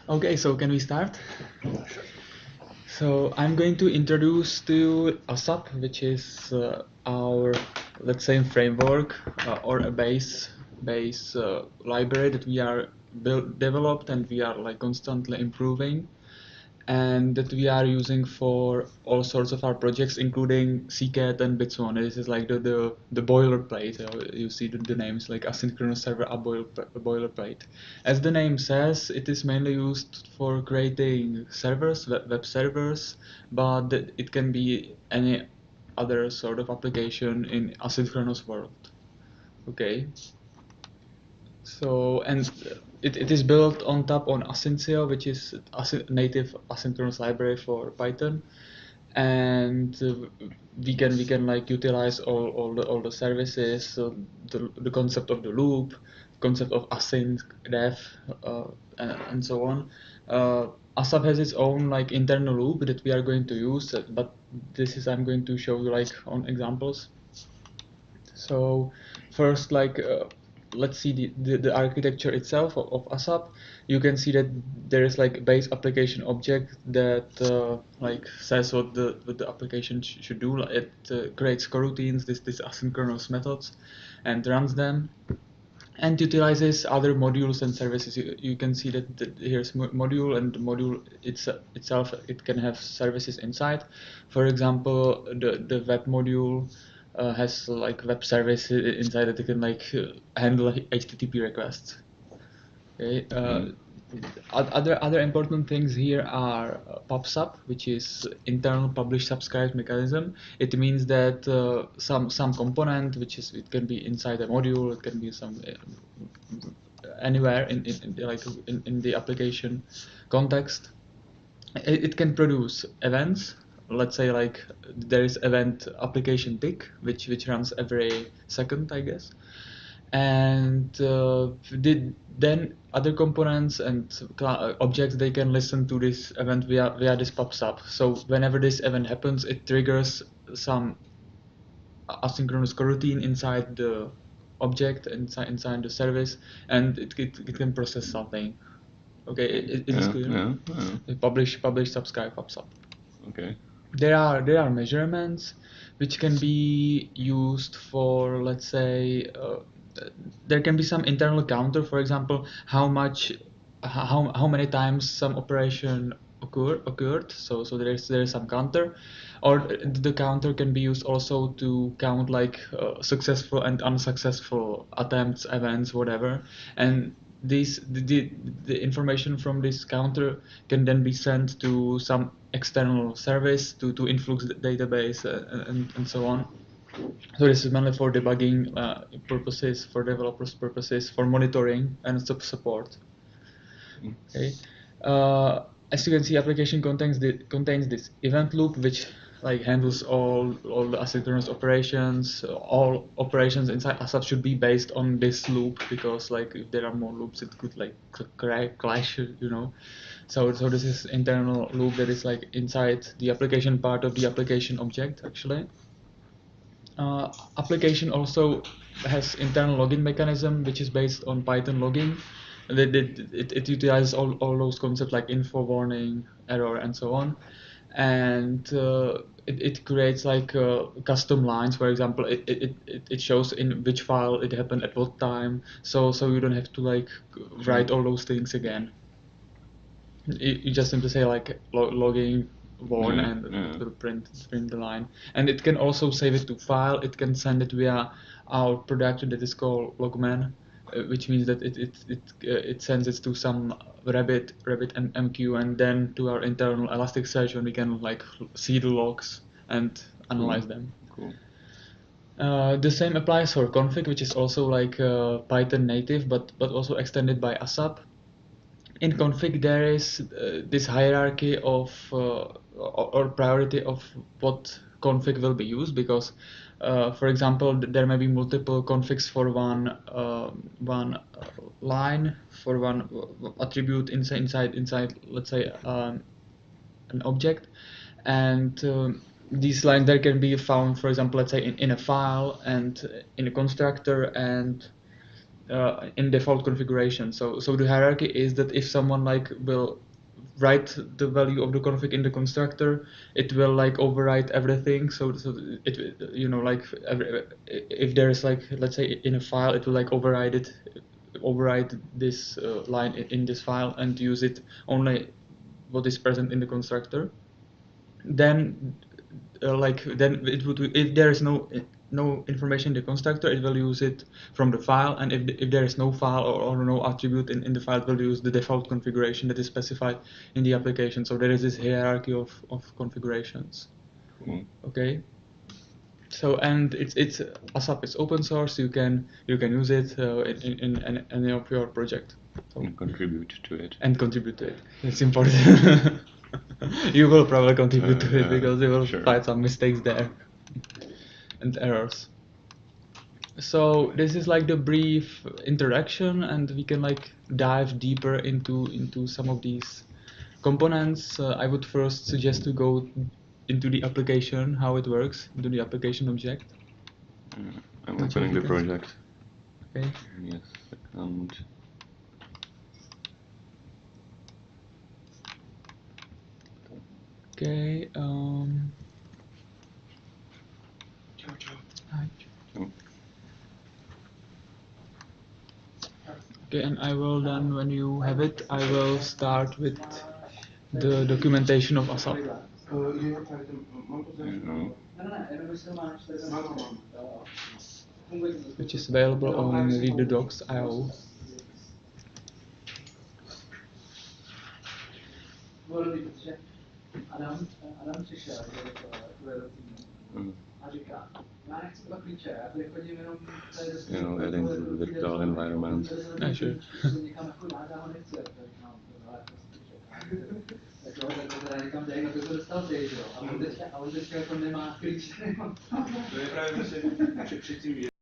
Okay, so can we start? Sure. So I'm going to introduce to you ASAP, which is our, let's say, framework or a base library that we are developed and we are like constantly improving, and that we are using for all sorts of our projects, including CCAT and Bitswan. This is like the boilerplate. You see the name is like Asynchronous Server App Boilerplate. As the name says, it is mainly used for creating servers, web servers, but it can be any other sort of application in asynchronous world. Okay. So, and it is built on top on asyncio, which is native asynchronous library for Python, and we can like utilize all the services, so the concept of the loop, concept of async, def, and so on. ASAP has its own like internal loop that we are going to use, but this is I'm going to show you like on examples. So first, like let's see the architecture itself of ASAP. You can see that there is like a base application object that like says what the application should do. It creates coroutines, this asynchronous methods, and runs them, and utilizes other modules and services. You can see that here's module, and the module itself, it can have services inside. For example, the web module has like web service inside that you can like handle HTTP requests. Okay. Other important things here are PubSub, which is internal publish subscribe mechanism. It means that some component, which is it can be inside a module, it can be some anywhere in the application context. It can produce events. Let's say like there is event application tick, which runs every second, I guess, and then other components and objects, they can listen to this event via this pops up. So whenever this event happens, it triggers some asynchronous coroutine inside the object, inside the service, and it can process something. Okay, it is clear. Publish, subscribe, pops up. Okay. There are measurements which can be used for, let's say, there can be some internal counter. For example, how many times some operation occurred. So there's some counter, or the counter can be used also to count like successful and unsuccessful attempts, events, whatever. And the information from this counter can then be sent to some external service, to influx database, and so on. So this is mainly for debugging purposes, for developers purposes, for monitoring and support. Okay. As you can see, application contains this event loop, which like handles all the asynchronous operations. All operations inside ASAP should be based on this loop, because like if there are more loops, it could like clash, you know. So this is internal loop that is like inside the application part of the application object actually. Application also has internal login mechanism, which is based on Python logging. It utilizes all those concepts like info, warning, error, and so on. And it creates like custom lines. For example, it shows in which file it happened at what time, so you don't have to like write all those things again. You just simply say like logging warn, and it will print the line. And it can also save it to file. It can send it via our product that is called logman, which means that it sends it to some rabbit and MQ, and then to our internal Elasticsearch, when we can like see the logs and analyze them. Cool. The same applies for config, which is also like Python native, but also extended by ASAP. In config, there is this hierarchy of or priority of what config will be used, because for example, there may be multiple configs for one line, for one attribute inside let's say an object. And these lines there can be found, for example, let's say in a file and in a constructor, and in default configuration. So the hierarchy is that if someone like will write the value of the config in the constructor, it will like override everything. So it, you know, like if there's like, let's say in a file, it will like override this line in this file and use it only what is present in the constructor. Then then it would, if there is no information in the constructor, it will use it from the file, and if there is no file or no attribute in the file, it will use the default configuration that is specified in the application. So there is this hierarchy of configurations. Okay. So, and it's ASAP is open source. You can use it in any of your project. So, and contribute to it. It's important. You will probably contribute to it because you will find some mistakes there and errors. So this is like the brief introduction, and we can like dive deeper into some of these components. I would first suggest to go into the application, how it works, into the application object. I'm opening the project. Okay. Yes, second. Okay. Hi. Okay, and I will then, when you have it, I will start with the documentation of ASAP, which is available on read-the-docs.io. Adding to the virtual environment. Sure.